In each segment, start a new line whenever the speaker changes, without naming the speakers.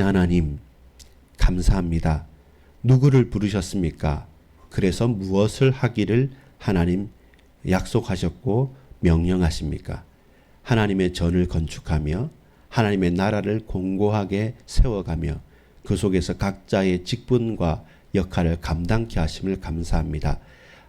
하나님, 감사합니다. 누구를 부르셨습니까? 그래서 무엇을 하기를 하나님 약속하셨고 명령하십니까? 하나님의 전을 건축하며 하나님의 나라를 공고하게 세워가며 그 속에서 각자의 직분과 역할을 감당케 하심을 감사합니다.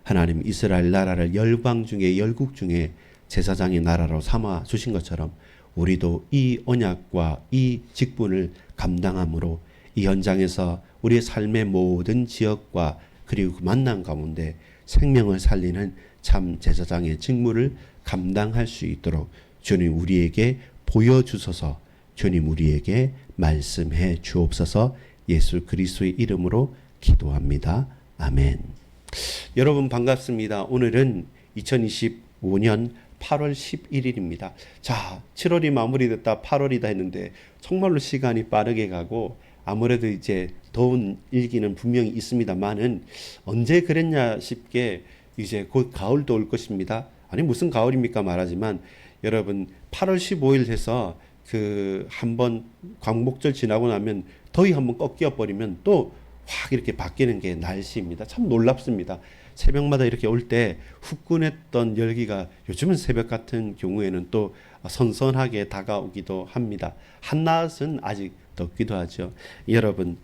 하나님, 이스라엘 나라를 열방 중에 열국 중에 제사장의 나라로 삼아 주신 것처럼 우리도 이 언약과 이 직분을 감당함으로 이 현장에서 우리의 삶의 모든 지역과 그리고 그 만남 가운데 생명을 살리는 참 제사장의 직무를 감당할 수 있도록 주님 우리에게 보여주소서. 주님 우리에게 말씀해 주옵소서. 예수 그리스도의 이름으로 기도합니다. 아멘. 여러분 반갑습니다. 오늘은 2025년 8월 11일입니다. 자, 7월이 마무리됐다 8월이다 했는데 정말로 시간이 빠르게 가고 아무래도 이제 더운 일기는 분명히 있습니다만은 언제 그랬냐 싶게 이제 곧 가을도 올 것입니다. 아니 무슨 가을입니까 말하지만 여러분 8월 15일 해서 그 한번 광복절 지나고 나면 더위 한번 꺾여 버리면 또 확 이렇게 바뀌는 게 날씨입니다. 참 놀랍습니다. 새벽마다 이렇게 올 때 후끈했던 열기가 요즘은 새벽 같은 경우에는 또 선선하게 다가오기도 합니다. 한낮은 아직 덥기도 하죠. 여러분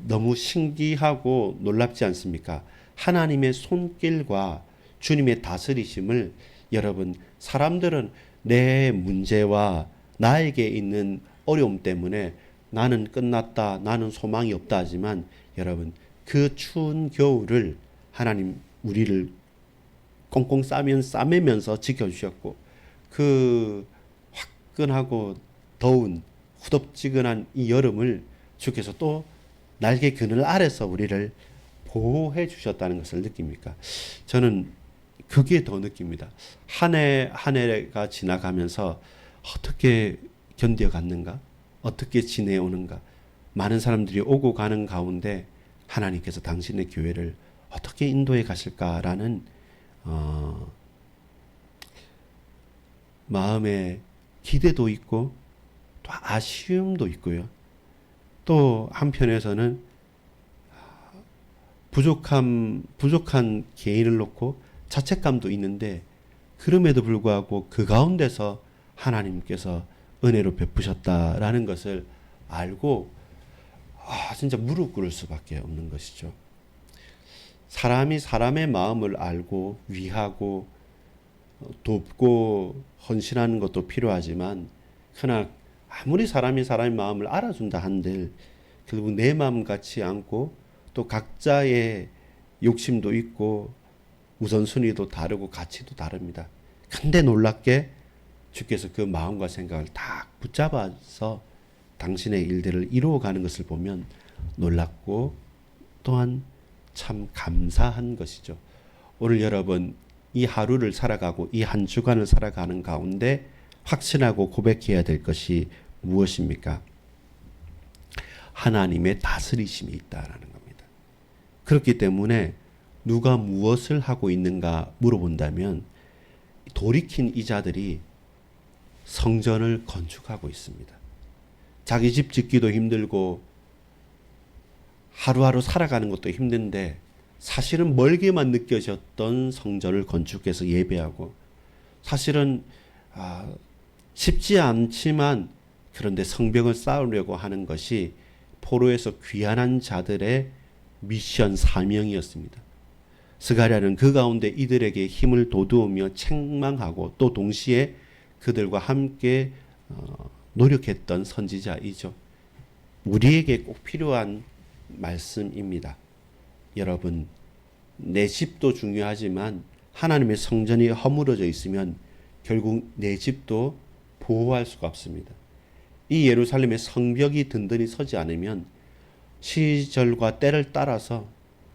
너무 신기하고 놀랍지 않습니까? 하나님의 손길과 주님의 다스리심을 여러분 사람들은 내 문제와 나에게 있는 어려움 때문에 나는 끝났다, 나는 소망이 없다 하지만 여러분 그 추운 겨울을 하나님 우리를 꽁꽁 싸매면서 지켜주셨고 그 화끈하고 더운 후덥지근한 이 여름을 주께서 또 날개 그늘 아래서 우리를 보호해 주셨다는 것을 느낍니까? 저는 그게 더 느낍니다. 한 해 한 해가 지나가면서 어떻게 견뎌갔는가? 어떻게 지내오는가? 많은 사람들이 오고 가는 가운데 하나님께서 당신의 교회를 어떻게 인도해 가실까라는 마음의 기대도 있고 또 아쉬움도 있고요. 또 한편에서는 부족한 개인을 놓고 자책감도 있는데 그럼에도 불구하고 그 가운데서 하나님께서 은혜로 베푸셨다라는 것을 알고 진짜 무릎 꿇을 수밖에 없는 것이죠. 사람이 사람의 마음을 알고 위하고 돕고 헌신하는 것도 필요하지만 그러나 아무리 사람이 사람의 마음을 알아준다 한들 결국 내 마음 같지 않고 또 각자의 욕심도 있고 우선순위도 다르고 가치도 다릅니다. 근데 놀랍게 주께서 그 마음과 생각을 딱 붙잡아서 당신의 일들을 이루어가는 것을 보면 놀랍고 또한 참 감사한 것이죠. 오늘 여러분 이 하루를 살아가고 이 한 주간을 살아가는 가운데 확신하고 고백해야 될 것이 무엇입니까? 하나님의 다스리심이 있다라는 겁니다. 그렇기 때문에 누가 무엇을 하고 있는가 물어본다면 돌이킨 이 자들이 성전을 건축하고 있습니다. 자기 집 짓기도 힘들고 하루하루 살아가는 것도 힘든데 사실은 멀게만 느껴졌던 성전을 건축해서 예배하고 사실은 쉽지 않지만 그런데 성벽을 쌓으려고 하는 것이 포로에서 귀환한 자들의 미션 사명이었습니다. 스가랴는 그 가운데 이들에게 힘을 돋우며 책망하고 또 동시에 그들과 함께 노력했던 선지자이죠. 우리에게 꼭 필요한 말씀입니다. 여러분, 내 집도 중요하지만 하나님의 성전이 허물어져 있으면 결국 내 집도 보호할 수가 없습니다. 이 예루살렘의 성벽이 든든히 서지 않으면 시절과 때를 따라서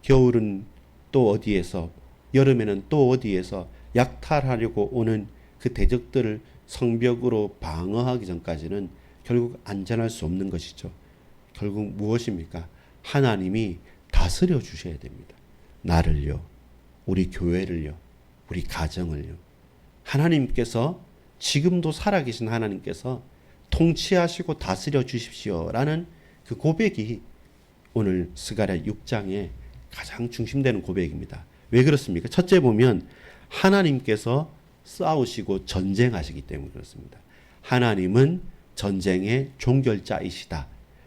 겨울은 또 어디에서 여름에는 또 어디에서 약탈하려고 오는 그 대적들을 성벽으로 방어하기 전까지는 결국 안전할 수 없는 것이죠. 결국 무엇입니까? 하나님이 다스려 주셔야 됩니다. 나를요, 우리 교회를요, 우리 가정을요. 하나님께서 지금도 살아계신 하나님께서 통치하시고 다스려 주십시오라는 그 고백이 오늘 스가랴 6장에 가장 중심되는 고백입니다. 왜 그렇습니까? 첫째 보면 하나님께서 싸우시고 전쟁하시기 때문에 그렇습니다. 하나님은 전쟁의 종결자이시다.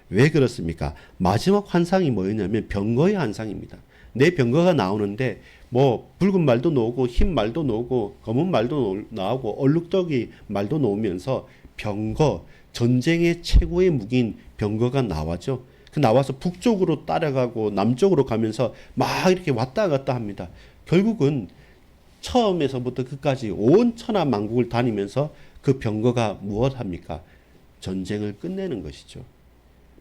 왜 그렇습니까? 마지막 환상이 뭐였냐면 병거의 환상입니다. 내 병거가 나오는데 뭐 붉은 말도 나오고 흰 말도 나오고 검은 말도 나오고 얼룩덜기 말도 나오면서 병거, 전쟁의 최고의 무기인 병거가 나와죠. 그 나와서 북쪽으로 따라가고 남쪽으로 가면서 막 이렇게 왔다 갔다 합니다. 결국은 처음에서부터 끝까지 온 천하 만국을 다니면서 그 병거가 무엇 합니까? 전쟁을 끝내는 것이죠.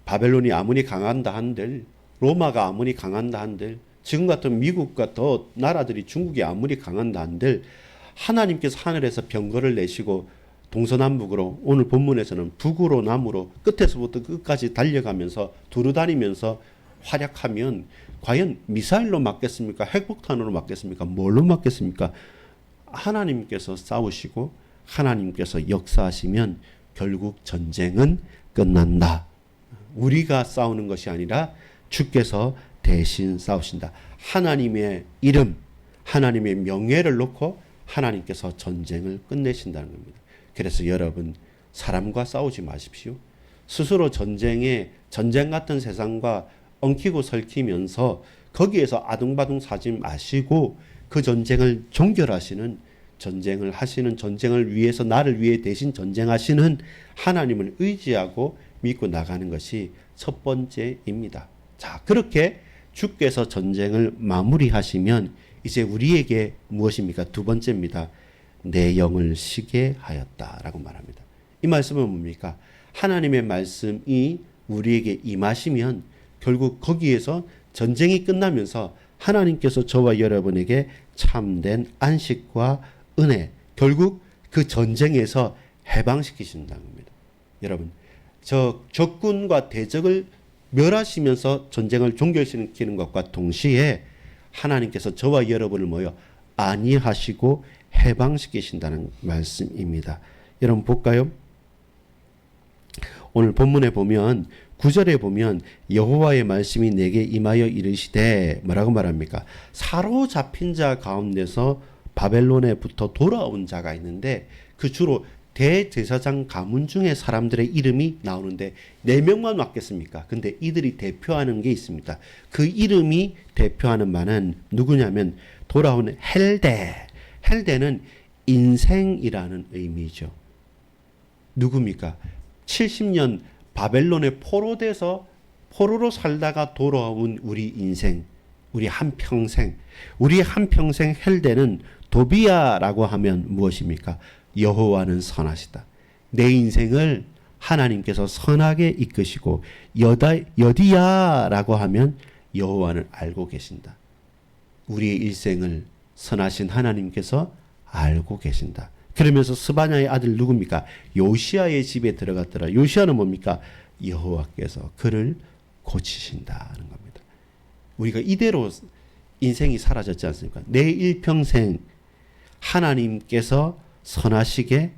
바벨론이 아무리 강한다 한들, 로마가 아무리 강한다 한들, 지금 같은 미국과 더 나라들이 중국이 아무리 강한다 한들 하나님께서 하늘에서 병거를 내시고 동서남북으로, 오늘 본문에서는 북으로 남으로 끝에서부터 끝까지 달려가면서 두루다니면서 활약하면 과연 미사일로 맞겠습니까? 핵폭탄으로 맞겠습니까? 뭘로 맞겠습니까? 하나님께서 싸우시고 하나님께서 역사하시면 결국 전쟁은 끝난다. 우리가 싸우는 것이 아니라 주께서 대신 싸우신다. 하나님의 이름, 하나님의 명예를 놓고 하나님께서 전쟁을 끝내신다는 겁니다. 그래서 여러분, 사람과 싸우지 마십시오. 스스로 전쟁 같은 세상과 엉키고 설키면서 거기에서 아둥바둥 사지 마시고 그 전쟁을 종결하시는, 전쟁을 하시는, 전쟁을 위해서 나를 위해 대신 전쟁하시는 하나님을 의지하고 믿고 나가는 것이 첫 번째입니다. 자, 그렇게 주께서 전쟁을 마무리하시면 이제 우리에게 무엇입니까? 두 번째입니다. 내 영을 쉬게 하였다라고 말합니다. 이 말씀은 뭡니까? 하나님의 말씀이 우리에게 임하시면 결국 거기에서 전쟁이 끝나면서 하나님께서 저와 여러분에게 참된 안식과 은혜, 결국 그 전쟁에서 해방시키신다는 겁니다. 여러분, 적군과 대적을 멸하시면서 전쟁을 종결시키는 것과 동시에 하나님께서 저와 여러분을 안위하시고 해방시키신다는 말씀입니다. 여러분 볼까요? 오늘 본문에 보면 9절에 보면 여호와의 말씀이 내게 임하여 이르시되 뭐라고 말합니까? 사로잡힌 자 가운데서 바벨론에부터 돌아온 자가 있는데 그 주로 대제사장 가문 중에 사람들의 이름이 나오는데 4명만 왔겠습니까? 근데 이들이 대표하는 게 있습니다. 그 이름이 대표하는 바는 누구냐면 돌아온 헬데. 헬데는 인생이라는 의미죠. 누굽니까? 70년 바벨론에 포로로 살다가 돌아온 우리 인생, 우리 한평생, 우리 한평생 헬데는 도비야라고 하면 무엇입니까? 여호와는 선하시다. 내 인생을 하나님께서 선하게 이끄시고 여디야라고 하면 여호와는 알고 계신다. 우리의 일생을 선하신 하나님께서 알고 계신다. 그러면서 스바냐의 아들 누굽니까? 요시야의 집에 들어갔더라. 요시야는 뭡니까? 여호와께서 그를 고치신다는 겁니다. 우리가 이대로 인생이 사라졌지 않습니까? 내 일평생 하나님께서 선하시게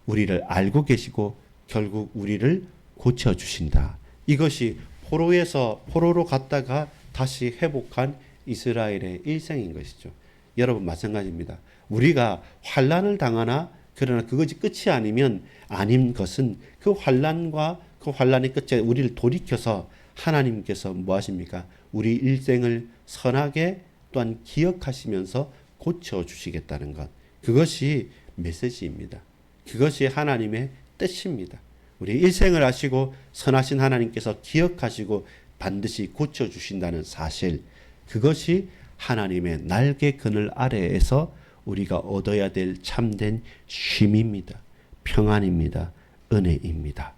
우리를 알고 계시고 결국 우리를 고쳐주신다. 이것이 포로로 갔다가 다시 회복한 이스라엘의 일생인 것이죠. 여러분 마찬가지입니다. 우리가 환난을 당하나 그러나 그것이 끝이 아닌 것은 그 환난과 그 환난의 끝에 우리를 돌이켜서 하나님께서 뭐 하십니까? 우리 일생을 선하게 또한 기억하시면서 고쳐주시겠다는 것. 그것이 메시지입니다. 그것이 하나님의 뜻입니다. 우리 일생을 하시고 선하신 하나님께서 기억하시고 반드시 고쳐주신다는 사실, 그것이 하나님의 날개 그늘 아래에서 우리가 얻어야 될 참된 쉼입니다. 평안입니다. 은혜입니다.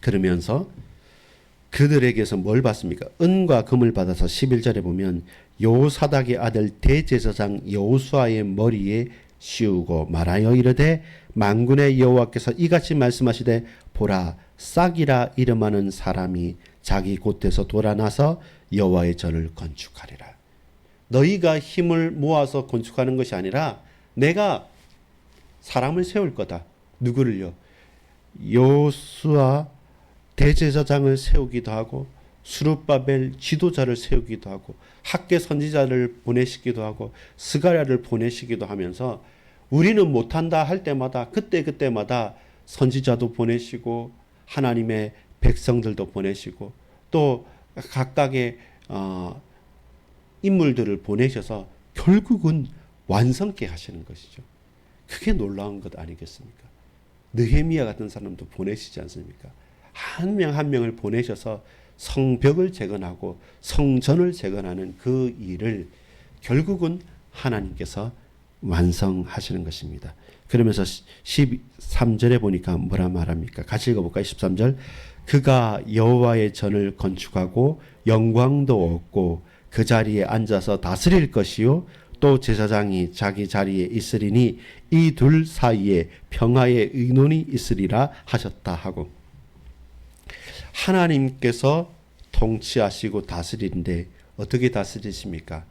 그러면서 그들에게서 뭘 받습니까? 은과 금을 받아서 11절에 보면 여호사닥의 아들 대제사장 여호수아의 머리에 씌우고 말하여 이르되 만군의 여호와께서 이같이 말씀하시되 보라 싹이라 이름하는 사람이 자기 곳에서 돌아나서 여호와의 전을 건축하리라. 너희가 힘을 모아서 건축하는 것이 아니라 내가 사람을 세울 거다. 누구를요? 여호수아 대제사장을 세우기도 하고 수룹바벨 지도자를 세우기도 하고 학계 선지자를 보내시기도 하고 스가랴를 보내시기도 하면서 우리는 못한다 할 때마다 그때마다 선지자도 보내시고 하나님의 백성들도 보내시고 또 각각의 인물들을 보내셔서 결국은 완성케 하시는 것이죠. 그게 놀라운 것 아니겠습니까? 느헤미야 같은 사람도 보내시지 않습니까? 한 명 한 명을 보내셔서 성벽을 재건하고 성전을 재건하는 그 일을 결국은 하나님께서 완성하시는 것입니다. 그러면서 13절에 보니까 뭐라 말합니까? 같이 읽어볼까요? 13절. 그가 여호와의 전을 건축하고 영광도 얻고 그 자리에 앉아서 다스릴 것이요 또 제사장이 자기 자리에 있으리니 이 둘 사이에 평화의 의논이 있으리라 하셨다 하고, 하나님께서 통치하시고 다스리는데 어떻게 다스리십니까?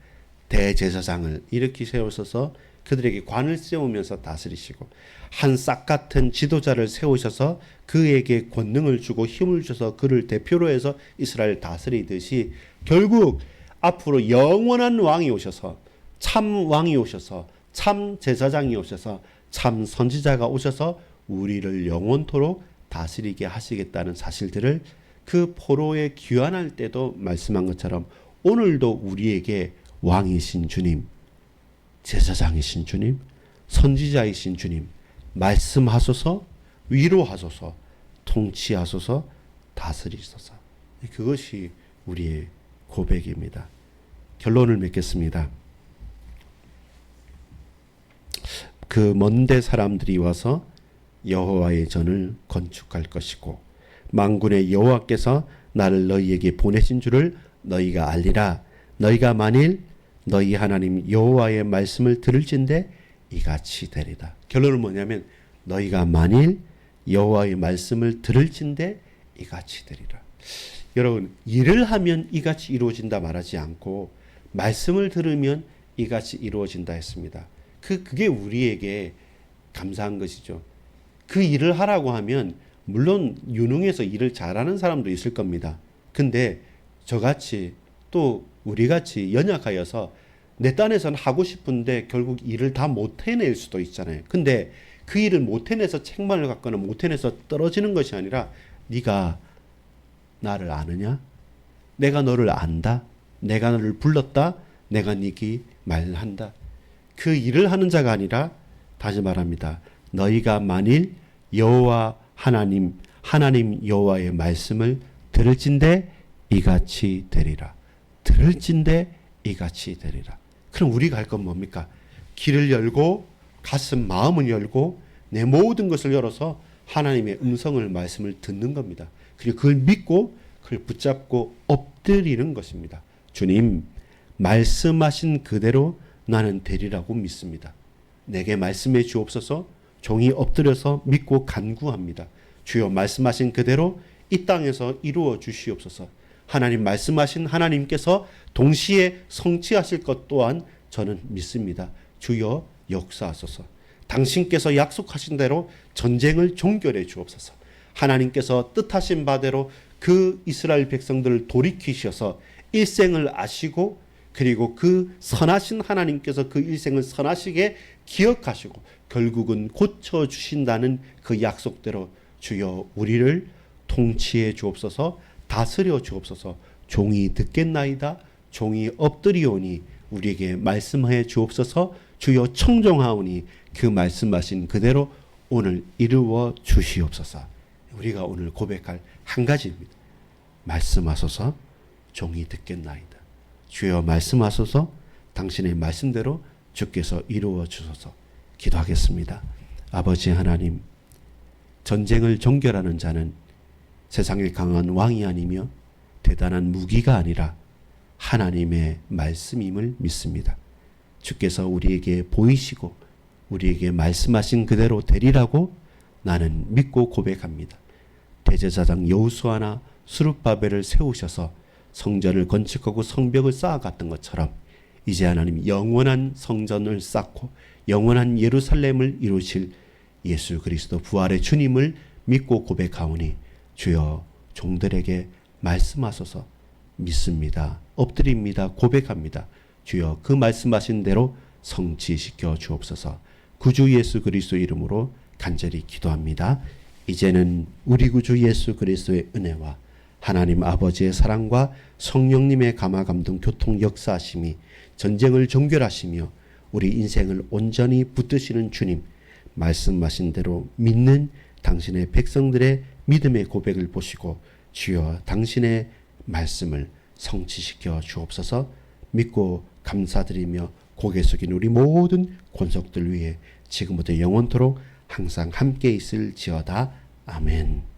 대제사장을 이렇게 세우셔서 그들에게 관을 세우면서 다스리시고 한 싹 같은 지도자를 세우셔서 그에게 권능을 주고 힘을 주셔서 그를 대표로 해서 이스라엘을 다스리듯이 결국 앞으로 영원한 왕이 오셔서 참 왕이 오셔서 참 제사장이 오셔서 참 선지자가 오셔서 우리를 영원토록 다스리게 하시겠다는 사실들을 그 포로에 귀환할 때도 말씀한 것처럼 오늘도 우리에게 왕이신 주님, 제사장이신 주님, 선지자이신 주님 말씀하소서, 위로하소서, 통치하소서, 다스리소서. 그것이 우리의 고백입니다. 결론을 맺겠습니다. 그 먼데 사람들이 와서 여호와의 전을 건축할 것이고 만군의 여호와께서 나를 너희에게 보내신 줄을 너희가 알리라. 너희가 만일 너희 하나님 여호와의 말씀을 들을진대 이같이 되리라. 결론은 뭐냐면 너희가 만일 여호와의 말씀을 들을진대 이같이 되리라. 여러분, 일을 하면 이같이 이루어진다 말하지 않고 말씀을 들으면 이같이 이루어진다 했습니다. 그게 우리에게 감사한 것이죠. 그 일을 하라고 하면 물론 유능해서 일을 잘하는 사람도 있을 겁니다. 근데 저같이 또 우리같이 연약하여서 내 딴에서는 하고 싶은데 결국 일을 다 못 해낼 수도 있잖아요. 근데 그 일을 못 해내서 책망을 갖거나 못 해내서 떨어지는 것이 아니라 네가 나를 아느냐? 내가 너를 안다? 내가 너를 불렀다? 내가 네게 말한다. 그 일을 하는 자가 아니라 다시 말합니다. 너희가 만일 여호와 하나님 여호와의 말씀을 들을진대 이같이 되리라. 들을진대 이같이 되리라. 그럼 우리가 할 건 뭡니까? 귀를 열고 가슴 마음을 열고 내 모든 것을 열어서 하나님의 음성을 말씀을 듣는 겁니다. 그리고 그걸 믿고 그걸 붙잡고 엎드리는 것입니다. 주님, 말씀하신 그대로 나는 되리라고 믿습니다. 내게 말씀해 주옵소서. 종이 엎드려서 믿고 간구합니다. 주여, 말씀하신 그대로 이 땅에서 이루어 주시옵소서. 하나님 말씀하신 하나님께서 동시에 성취하실 것 또한 저는 믿습니다. 주여 역사하소서. 당신께서 약속하신 대로 전쟁을 종결해 주옵소서. 하나님께서 뜻하신 바대로 그 이스라엘 백성들을 돌이키셔서 일생을 아시고 그리고 그 선하신 하나님께서 그 일생을 선하시게 기억하시고 결국은 고쳐주신다는 그 약속대로 주여 우리를 통치해 주옵소서. 다스려 주옵소서. 종이 듣겠나이다. 종이 엎드리오니 우리에게 말씀해 주옵소서. 주여 청종하오니 그 말씀하신 그대로 오늘 이루어 주시옵소서. 우리가 오늘 고백할 한 가지입니다. 말씀하소서. 종이 듣겠나이다. 주여 말씀하소서. 당신의 말씀대로 주께서 이루어 주소서. 기도하겠습니다. 아버지 하나님, 전쟁을 종결하는 자는 세상에 강한 왕이 아니며 대단한 무기가 아니라 하나님의 말씀임을 믿습니다. 주께서 우리에게 보이시고 우리에게 말씀하신 그대로 되리라고 나는 믿고 고백합니다. 대제사장 여호수아나 스룹바벨을 세우셔서 성전을 건축하고 성벽을 쌓아갔던 것처럼 이제 하나님 영원한 성전을 쌓고 영원한 예루살렘을 이루실 예수 그리스도 부활의 주님을 믿고 고백하오니 주여 종들에게 말씀하소서. 믿습니다. 엎드립니다. 고백합니다. 주여 그 말씀하신 대로 성취시켜 주옵소서. 구주 예수 그리스도 이름으로 간절히 기도합니다. 이제는 우리 구주 예수 그리스도의 은혜와 하나님 아버지의 사랑과 성령님의 감화감동 교통 역사하심이 전쟁을 종결하시며 우리 인생을 온전히 붙드시는 주님, 말씀하신 대로 믿는 당신의 백성들의 믿음의 고백을 보시고 주여 당신의 말씀을 성취시켜 주옵소서. 믿고 감사드리며 고개 숙인 우리 모든 권속들 위해 지금부터 영원토록 항상 함께 있을지어다. 아멘.